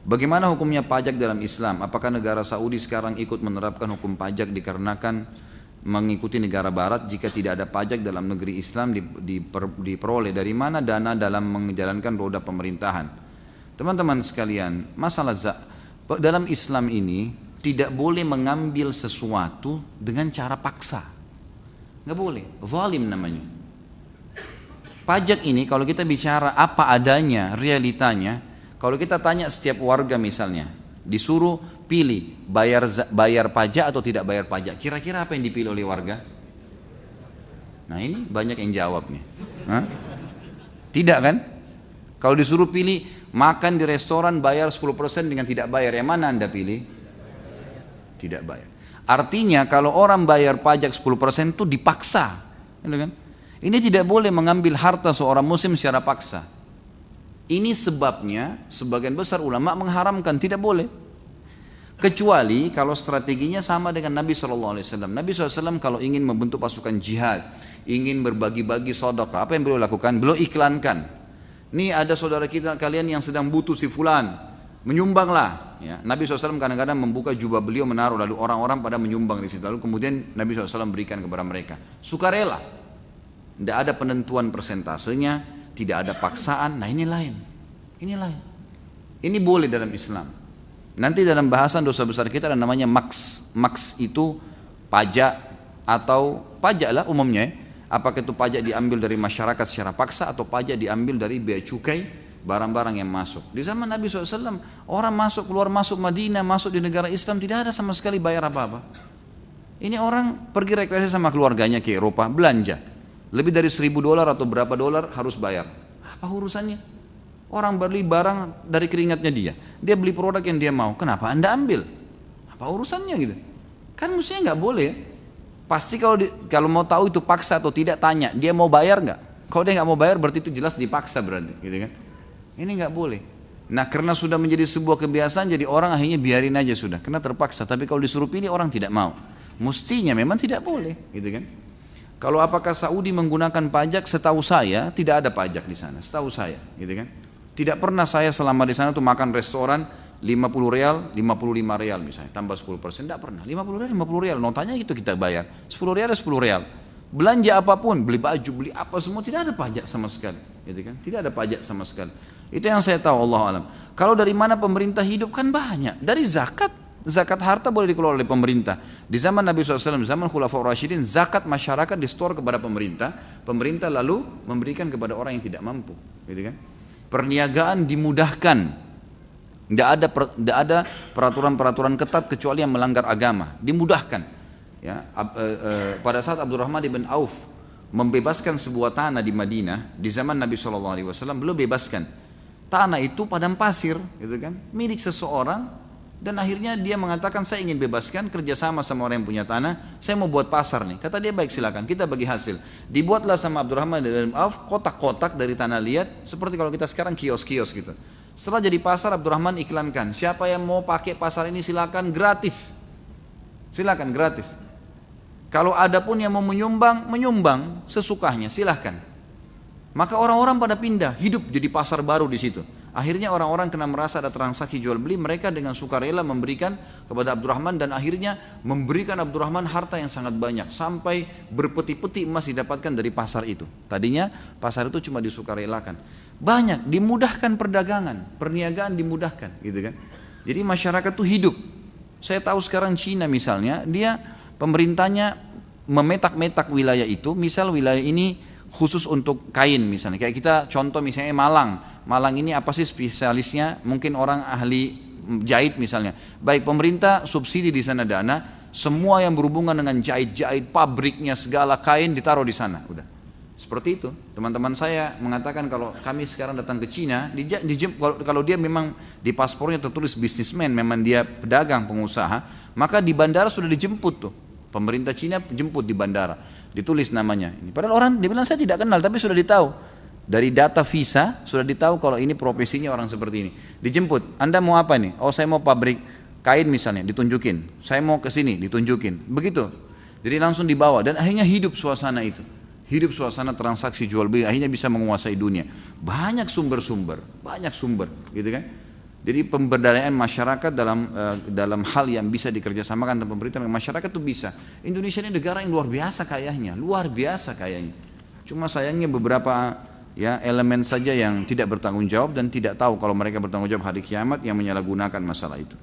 Bagaimana hukumnya pajak dalam Islam? Apakah negara Saudi sekarang ikut menerapkan hukum pajak dikarenakan mengikuti negara barat? Jika tidak ada pajak dalam negeri Islam diperoleh dari mana dana dalam menjalankan roda pemerintahan? Teman-teman sekalian, dalam Islam ini tidak boleh mengambil sesuatu dengan cara paksa. Nggak boleh, zalim namanya. Pajak ini kalau kita bicara apa adanya, realitanya, kalau kita tanya setiap warga misalnya, disuruh pilih bayar pajak atau tidak bayar pajak, kira-kira apa yang dipilih oleh warga? Nah ini banyak yang jawab nih. Hah? Tidak kan? Kalau disuruh pilih makan di restoran bayar 10% dengan tidak bayar, yang mana Anda pilih? Tidak bayar. Artinya kalau orang bayar pajak 10% itu dipaksa, gitu kan? Ini tidak boleh mengambil harta seorang muslim secara paksa. Ini sebabnya sebagian besar ulama mengharamkan, tidak boleh. Kecuali kalau strateginya sama dengan Nabi SAW. Nabi SAW kalau ingin membentuk pasukan jihad, ingin berbagi-bagi sedekah, apa yang beliau lakukan? Beliau iklankan. Nih ada saudara kita kalian yang sedang butuh si fulan, menyumbanglah. Ya, Nabi SAW kadang-kadang membuka jubah beliau menaruh, lalu orang-orang pada menyumbang di situ. Lalu kemudian Nabi SAW berikan kepada mereka. Sukarela. Tidak ada penentuan persentasenya, tidak ada paksaan. Nah ini lain. Ini lain. Ini boleh dalam Islam. Nanti dalam bahasan dosa besar kita ada namanya maks. Maks itu pajak atau pajak lah umumnya. Apakah itu pajak diambil dari masyarakat secara paksa atau pajak diambil dari bea cukai barang-barang yang masuk. Di zaman Nabi SAW orang masuk keluar masuk Madinah, masuk di negara Islam tidak ada sama sekali bayar apa-apa. Ini orang pergi rekreasi sama keluarganya ke Eropa, belanja lebih dari $1.000 atau berapa dolar harus bayar. Apa urusannya? Orang beli barang dari keringatnya dia beli produk yang dia mau, kenapa Anda ambil? Apa urusannya gitu? Kan mestinya nggak boleh ya? Pasti kalau mau tahu itu paksa atau tidak, tanya dia mau bayar nggak? Kalau dia nggak mau bayar berarti itu jelas dipaksa berarti, gitu kan? Ini nggak boleh. Nah karena sudah menjadi sebuah kebiasaan, jadi orang akhirnya biarin aja sudah, karena terpaksa. Tapi kalau disuruh pilih orang tidak mau. Mestinya memang tidak boleh, gitu kan? Kalau apakah Saudi menggunakan pajak? Setahu saya tidak ada pajak di sana, setahu saya, gitu kan? Tidak pernah saya selama di sana tuh makan restoran 50 rial, 55 rial misalnya, tambah 10%, tidak pernah. 50 rial, 50 rial, notanya itu kita bayar. 10 rial, 10 rial. Belanja apapun, beli baju, beli apa semua tidak ada pajak sama sekali, gitu kan? Tidak ada pajak sama sekali. Itu yang saya tahu, Allah alam. Kalau dari mana pemerintah hidup kan banyak, dari zakat. Zakat harta boleh dikelola oleh pemerintah. Di zaman Nabi SAW, zaman Khulafaur Rasyidin, zakat masyarakat distor kepada pemerintah. Pemerintah lalu memberikan kepada orang yang tidak mampu, gitu kan? Perniagaan dimudahkan. Tidak ada peraturan-peraturan ketat kecuali yang melanggar agama. Dimudahkan. Ya, pada saat Abdurrahman ibn Auf membebaskan sebuah tanah di Madinah di zaman Nabi SAW, beliau bebaskan. Tanah itu padang pasir, gitu kan? Milik seseorang. Dan akhirnya dia mengatakan saya ingin bebaskan, kerjasama sama orang yang punya tanah, saya mau buat pasar nih. Kata dia baik silakan, kita bagi hasil. Dibuatlah sama Abdurrahman ibn Auf kotak-kotak dari tanah liat, seperti kalau kita sekarang kios-kios gitu. Setelah jadi pasar, Abdurrahman iklankan, siapa yang mau pakai pasar ini silakan gratis. Silakan gratis. Kalau ada pun yang mau menyumbang sesukanya, silahkan. Maka orang-orang pada pindah, hidup jadi pasar baru di situ. Akhirnya orang-orang kena merasa ada transaksi jual beli, mereka dengan sukarela memberikan kepada Abdurrahman dan akhirnya memberikan Abdurrahman harta yang sangat banyak sampai berpeti-peti emas didapatkan dari pasar itu. Tadinya pasar itu cuma disukarelakan. Banyak dimudahkan perdagangan, perniagaan dimudahkan, gitu kan. Jadi masyarakat tuh hidup. Saya tahu sekarang Cina misalnya, dia pemerintahnya memetak-metak wilayah itu, misal wilayah ini khusus untuk kain misalnya, kayak kita contoh misalnya Malang ini apa sih spesialisnya, mungkin orang ahli jahit misalnya, baik pemerintah subsidi di sana dana, semua yang berhubungan dengan jahit-jahit, pabriknya segala kain ditaruh di sana, udah seperti itu. Teman-teman saya mengatakan kalau kami sekarang datang ke Cina, kalau dia memang di paspornya tertulis businessman, memang dia pedagang pengusaha, maka di bandara sudah dijemput tuh, pemerintah Cina jemput di bandara, ditulis namanya. Padahal orang dia bilang saya tidak kenal, tapi sudah ditahu dari data visa, sudah ditahu kalau ini profesinya orang seperti ini. Dijemput, Anda mau apa nih? Oh saya mau pabrik kain misalnya, ditunjukin. Saya mau ke sini, ditunjukin. Begitu. Jadi langsung dibawa dan akhirnya hidup suasana itu. Hidup suasana transaksi jual beli, akhirnya bisa menguasai dunia. Banyak sumber, gitu kan? Jadi pemberdayaan masyarakat dalam hal yang bisa dikerjasamakan dengan pemerintah dan masyarakat itu bisa. Indonesia ini negara yang luar biasa kayanya, luar biasa kayanya. Cuma sayangnya beberapa ya elemen saja yang tidak bertanggung jawab dan tidak tahu kalau mereka bertanggung jawab hari kiamat yang menyalahgunakan masalah itu.